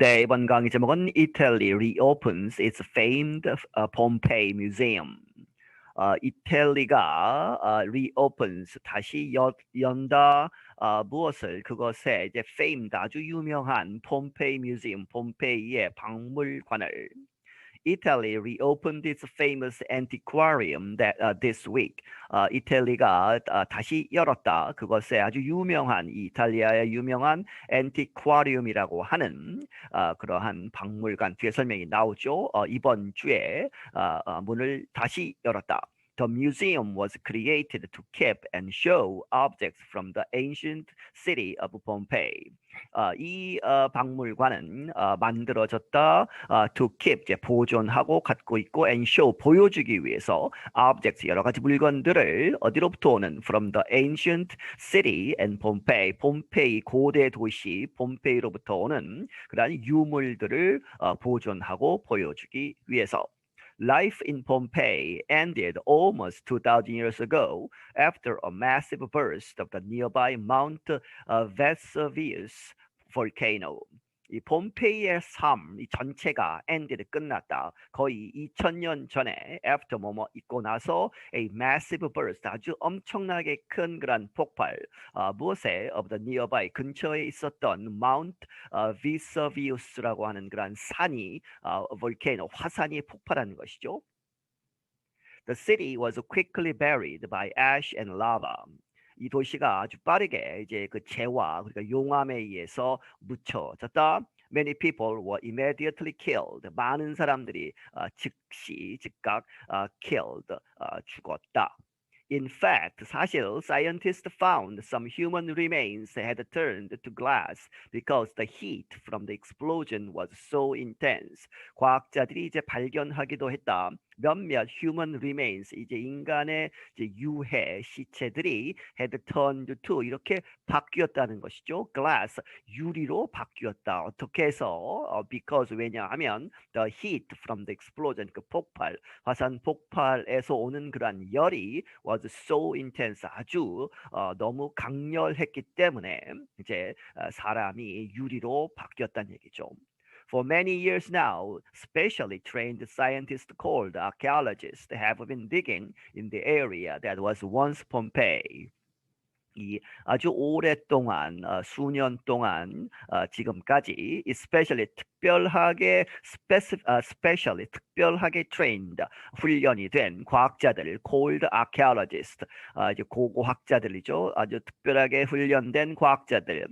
네, 이번 강의 제목은 Italy reopens its famed Pompeii Museum. 이탈리가 reopens 다시 연다 무엇을 그것에 이제 famed 아주 유명한 폼페이 뮤지엄 폼페이의 박물관을 Italy reopened its famous antiquarium this week. 이탈리가 다시 열었다. 그것에 아주 유명한 이탈리아의 유명한 antiquarium이라고 하는 그러한 박물관 뒤에 설명이 나오죠. 이번 주에 문을 다시 열었다. The museum was created to keep and show objects from the ancient city of Pompeii. 이 박물관은 만들어졌다. To keep 이제 보존하고 갖고 있고 and show 보여주기 위해서 objects 여러 가지 물건들을 어디로부터 오는 from the ancient city and Pompeii 폼페이 고대 도시 폼페이로부터 오는 그러한 유물들을 보존하고 보여주기 위해서. Life in Pompeii ended almost 2,000 years ago after a massive burst of the nearby Mount Vesuvius volcano. 이 폼페이의 삶, 이 전체가 ended 끝났다. 거의 2000년 전에 after 뭐뭐 있고 나서 a massive burst 아주 엄청나게 큰 그런 폭발. 무엇에 of the nearby 근처에 있었던 Mount Vesuvius라고 하는 그런 산이 volcano 화산이 폭발하는 것이죠. The city was quickly buried by ash and lava. 이 도시가 아주 빠르게 이제 그 재화 그러니까 용암에 의해서 묻혀졌다. Many people were immediately killed. 많은 사람들이 즉시 즉각 killed 죽었다. In fact, 사실 scientists found some human remains had turned to glass because the heat from the explosion was so intense. 과학자들이 이제 발견하기도 했다. 몇몇 human remains 이제 인간의 이제 유해 시체들이 had turned to 이렇게 바뀌었다는 것이죠. glass 유리로 바뀌었다. 어떻게 해서? because 왜냐하면 the heat from the explosion 그 폭발 화산 폭발에서 오는 그러한 열이 was so intense 아주 너무 강렬했기 때문에 이제 사람이 유리로 바뀌었다는 얘기죠. For many years now, specially trained scientists called archaeologists have been digging in the area that was once Pompeii. 이 아주 오랫동안 수년 동안 지금까지 especially 특별하게 특별하게 trained 훈련이 된 과학자들 called archaeologist 이제 고고학자들이죠. 아주 특별하게 훈련된 과학자들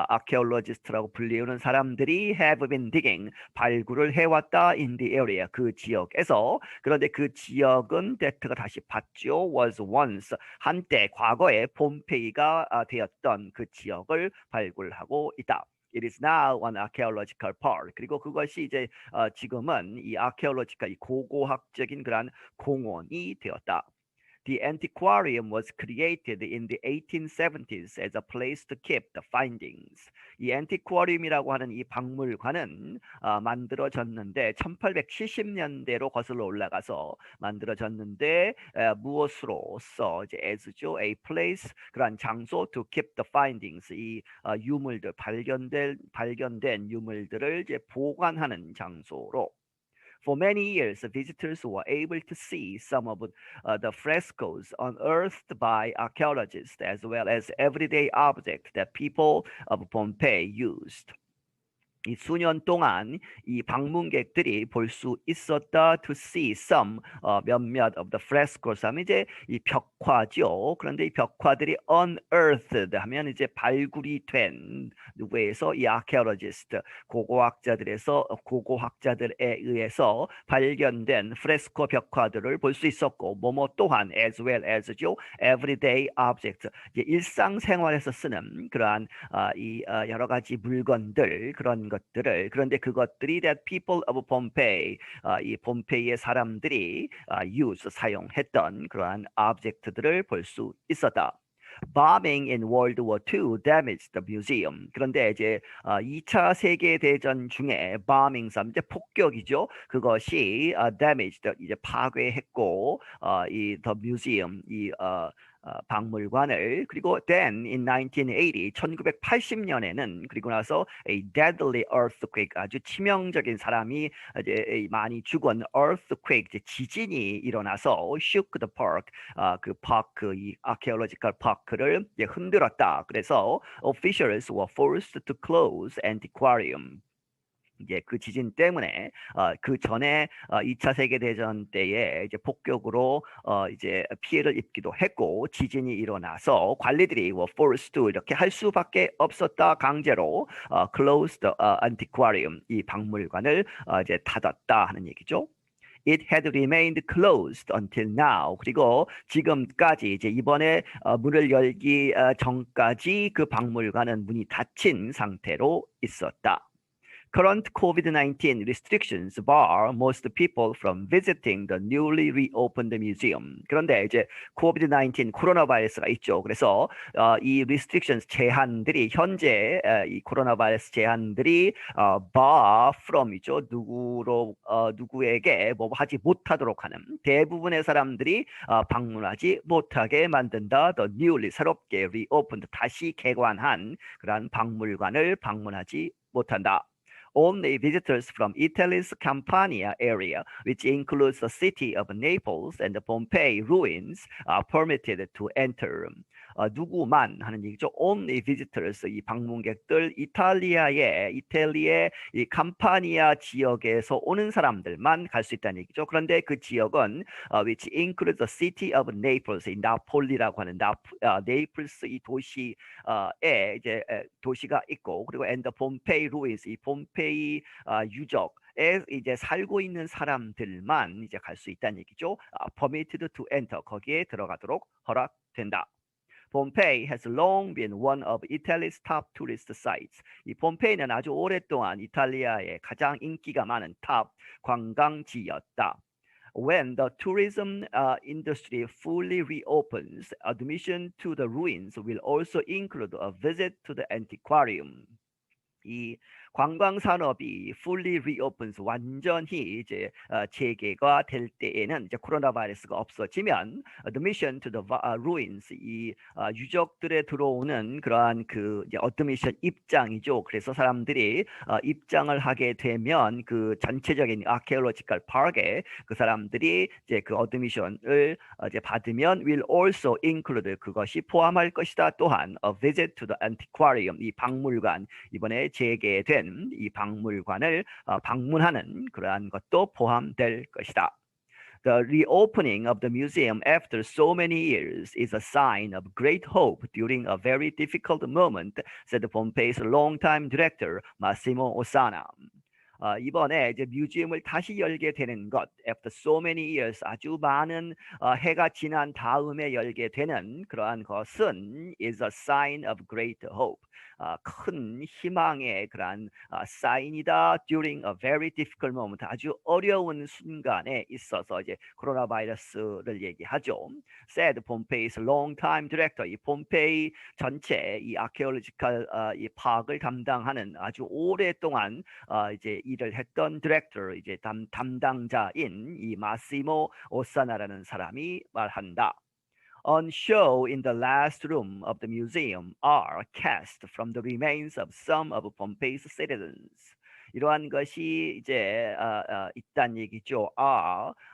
archaeologist라고 불리우는 사람들이 have been digging 발굴을 해왔다 in the area 그 지역에서. 그런데 그 지역은 데트가 다시 봤죠. was once 한때 과거에 폼페이가 되었던 그 지역을 발굴하고 있다. It is now an archaeological park. 그리고 그것이 이제 지금은 이 archaeological 이 고고학적인 그런 공원이 되었다. The antiquarium was created in the 1870s as a place to keep the findings. 이 antiquarium이라고 하는 이 박물관은 만들어졌는데 1870년대로 거슬러 올라가서 만들어졌는데 무엇으로서 이제 as죠, a place 그런 장소 to keep the findings 이 유물들 발견된 유물들을 이제 보관하는 장소로. For many years, visitors were able to see some of the frescoes unearthed by archaeologists, as well as everyday objects that people of Pompeii used. 이 수년 동안 이 방문객들이 볼 수 있었다 to see some 몇몇 of the frescoes 하면 이제 이 벽화죠. 그런데 이 벽화들이 unearthed 하면 이제 발굴이 된 누구에서 이 archaeologist 고고학자들에 의해서 발견된 프레스코 벽화들을 볼 수 있었고 뭐뭐 또한 as well as죠. everyday objects 이제 일상생활에서 쓰는 그러한 이 여러 가지 물건들 그런 것들을 그런데 그것들이 that people of Pompeii 이 폼페이의 사람들이 사용했던 그러한 오브젝트들을 볼 수 있었다. Bombing in World War II damaged the museum. 그런데 이제 2차 세계 대전 중에 bombing, 이제 폭격이죠. 그것이 damaged, 이제 파괴했고 이 the museum, 이 박물관을. 그리고 then in 1980, 1980년에는 그리고 나서 a deadly earthquake, 아주 치명적인 사람이 이제 많이 죽은 earthquake, 이제 지진이 일어나서 shook the park, 그 파크, 이 archaeological park를 이제 흔들었다. 그래서 officials were forced to close antiquarium. 이제 그 지진 때문에 그 전에 2차 세계 대전 때에 이제 폭격으로 이제 피해를 입기도 했고 지진이 일어나서 관리들이 were forced to 이렇게 할 수밖에 없었다. 강제로 close the antiquarium, 이 박물관을 이제 닫았다 하는 얘기죠. It had remained closed until now. 그리고 지금까지 이제 이번에 문을 열기 전까지 그 박물관은 문이 닫힌 상태로 있었다. Current COVID-19 restrictions bar most people from visiting the newly reopened museum. 그런데 이제 COVID-19 코로나 바이러스가 있죠. 그래서 이 restrictions 제한들이 현재 이 코로나 바이러스 제한들이 bar from이죠. 누구에게 뭐 하지 못하도록 하는 대부분의 사람들이 방문하지 못하게 만든다. The newly 새롭게 reopened 다시 개관한 그러한 박물관을 방문하지 못한다. Only visitors from Italy's Campania area, which includes the city of Naples and the Pompeii ruins, are permitted to enter. 누구만 하는 얘기죠. Only visitors, 이 방문객들, 이탈리아의 이 캄파니아 지역에서 오는 사람들만 갈 수 있다는 얘기죠. 그런데 그 지역은 which includes the city of Naples, 이 나폴리라고 하는 네이플스 이 도시에 이제 도시가 있고 그리고 and the Pompeii ruins, 이 폼페이 유적에 이제 살고 있는 사람들만 이제 갈 수 있다는 얘기죠. permitted to enter, 거기에 들어가도록 허락된다. Pompeii has long been one of Italy's top tourist sites. 이 폼페이는 아주 오랫동안 이탈리아의 가장 인기가 많은 탑 관광지였다. When the tourism industry fully reopens, admission to the ruins will also include a visit to the antiquarium. 이 관광 산업이 fully reopens, 완전히 이제 재개가 될 때에는 이제 코로나 바이러스가 없어지면 admission to the ruins, 이 유적들에 들어오는 그러한 그 이제 admission 입장이죠. 그래서 사람들이 입장을 하게 되면 그 전체적인 archaeological park에 그 사람들이 이제 그 admission을 이제 받으면 will also include, 그것이 포함할 것이다. 또한 a visit to the antiquarium, 이 박물관, 이번에 재개된 이 박물관을 방문하는 그러한 것도 포함될 것이다. The reopening of the museum after so many years is a sign of great hope during a very difficult moment, said Pompeii's longtime director Massimo Ossana. 이번에 이제 뮤지엄을 다시 열게 되는 것, after so many years, 아주 많은 해가 지난 다음에 열게 되는 그러한 것은 is a sign of great hope. 큰 희망의 그러한 사인이다. During a very difficult moment, 아주 어려운 순간에 있어서 이제 코로나 바이러스를 얘기하죠. Said Pompeii's longtime director, 이 폼페이 전체 이 아케올로지컬 이 파악을 담당하는 아주 오랫동안 이제 일을 했던 디렉터, 이제 담당자인 이 마시모 오사나라는 사람이 말한다. On show in the last room of the museum are casts from the remains of some of Pompeii's citizens. 이러한 것이 이제 있단 얘기죠.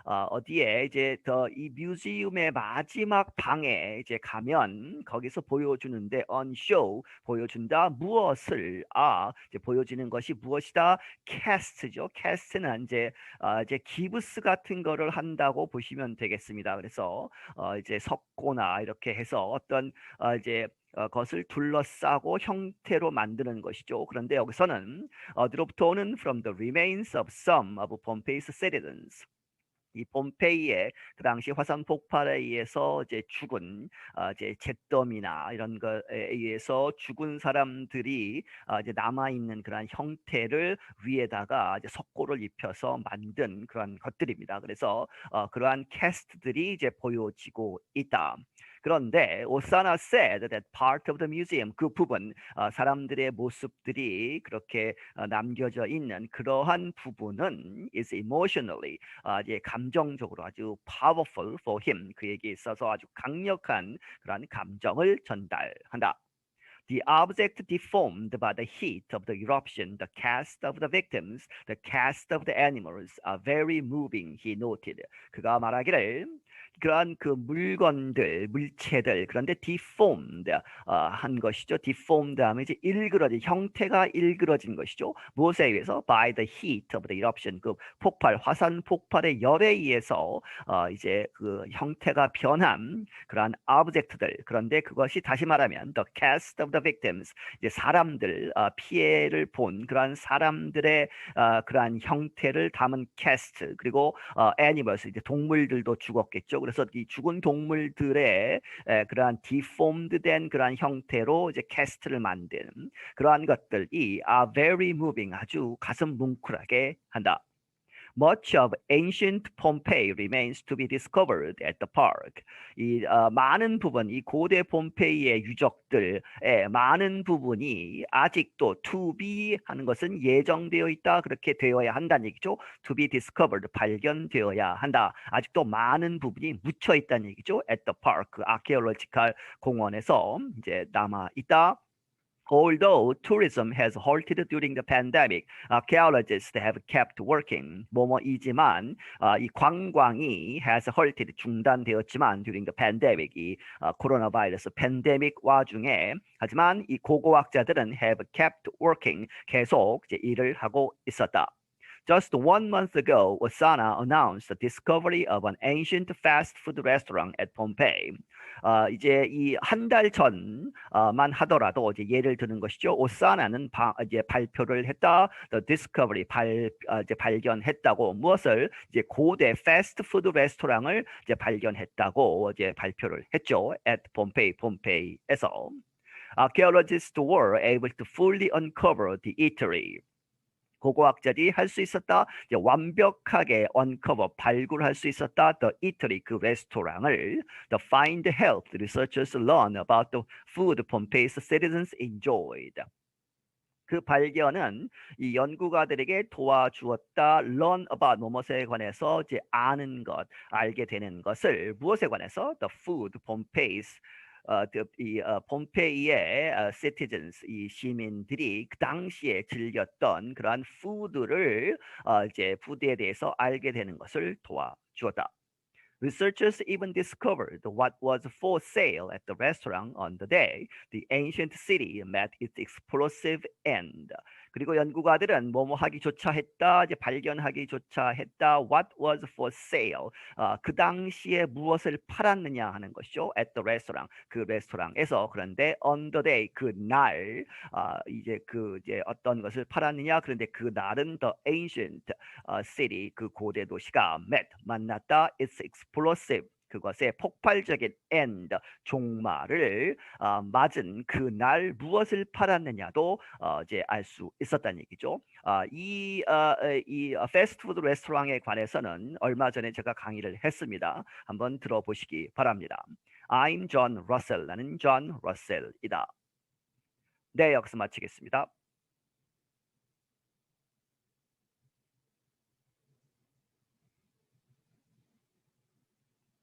어디에 이제 이 뮤지엄의 마지막 방에 이제 가면 거기서 보여주는데 on show, 보여준다. 무엇을 이제 보여지는 것이 무엇이다? 캐스트죠. 캐스트는 이제 기브스 같은 거를 한다고 보시면 되겠습니다. 그래서 이제 석고나 이렇게 해서 어떤 이제 것을 둘러싸고 형태로 만드는 것이죠. 그런데 여기서는 어디로부터 오는 from the remains of some of Pompeii's citizens. 이 폼페이의 그 당시 화산 폭발에 의해서 이제 죽은 이제 잿더미나 이런 것에 의해서 죽은 사람들이 이제 남아 있는 그러한 형태를 위에다가 이제 석고를 입혀서 만든 그러한 것들입니다. 그래서 그러한 캐스트들이 이제 보여지고 있다. 그런데 Osana said that part of the museum, 그 부분, 사람들의 모습들이 그렇게 남겨져 있는 그러한 부분은 is emotionally, 이제 감정적으로 아주 powerful for him, 그에게 있어서 아주 강력한 그러한 감정을 전달한다. The object deformed by the heat of the eruption, the cast of the victims, the cast of the animals are very moving, he noted. 그가 말하기를 그러한 그 물건들, 물체들, 그런데 deformed 한 것이죠. deformed 하면 이제 일그러진, 형태가 일그러진 것이죠. 무엇에 의해서? By the heat of the eruption, 그 폭발, 화산 폭발의 열에 의해서 이제 그 형태가 변한 그러한 object들. 그런데 그것이 다시 말하면 the cast of the victims, 이제 사람들 피해를 본 그러한 사람들의 그러한 형태를 담은 cast, 그리고 animals, 이제 동물들도 죽었겠죠. 그래서 이 죽은 동물들의 그러한 deformed된 그러한 형태로 이제 cast를 만든 그러한 것들이 are very moving, 아주 가슴 뭉클하게 한다. Much of ancient Pompeii remains to be discovered at the park. 이 많은 부분, 이 고대 폼페이의 유적들의 많은 부분이 아직도 to be 하는 것은 예정되어 있다, 그렇게 되어야 한다는 얘기죠. To be discovered, 발견되어야 한다. 아직도 많은 부분이 묻혀 있다는 얘기죠. At the park, 그 아케올로지컬 공원에서 이제 남아 있다. Although tourism has halted during the pandemic, archaeologists have kept working. 뭐뭐이지만 이 관광이 has halted, 중단되었지만 during the pandemic, 이 코로나 바이러스 팬데믹 와중에, 하지만 이 고고학자들은 have kept working, 계속 이제 일을 하고 있었다. Just 1 month ago, Osana announced the discovery of an ancient fast food restaurant at Pompeii. 이제 이 한 달 전만 하더라도 이제 예를 드는 것이죠. 오사나는 이제 발표를 했다. The discovery, 이제 발견했다고, 무엇을? 이제 고대 패스트푸드 레스토랑을 이제 발견했다고 이제 발표를 했죠. At Pompeii, 폼페이에서. Archaeologists were able to fully uncover the eatery. 고고학자들이 할 수 있었다. 이제 완벽하게 uncover, 발굴할 수 있었다. The eatery, 그 레스토랑을. The find helped researchers learn about the food Pompeii's citizens enjoyed. 그 발견은 이 연구가들에게 도와주었다. Learn about, 무엇에 관해서 이제 아는 것, 알게 되는 것을. 무엇에 관해서? The food Pompeii's, 이 폼페이의 citizens, 이 시민들이 그 당시에 즐겼던 그러한 푸드를 이제 푸드에 대해서 알게 되는 것을 도와주었다. Researchers even discovered what was for sale at the restaurant on the day the ancient city met its explosive end. 그리고 연구가들은 뭐뭐 하기조차 했다, 이제 발견하기조차 했다. What was for sale? 그 당시에 무엇을 팔았느냐 하는 것이죠. At the restaurant, 그 레스토랑에서. 그런데 on the day, 그 날, 이제 어떤 것을 팔았느냐? 그런데 그 날은 the ancient city, 그 고대 도시가 met, 만났다. It's explosive, 그것의 폭발적인 end, 종말을 맞은 그날 무엇을 팔았느냐도 이제 알 수 있었다는 얘기죠. 이 패스트푸드 레스토랑에 관해서는 얼마 전에 제가 강의를 했습니다. 한번 들어보시기 바랍니다. I'm John Russell. 나는 존 러셀이다. 네, 여기서 마치겠습니다.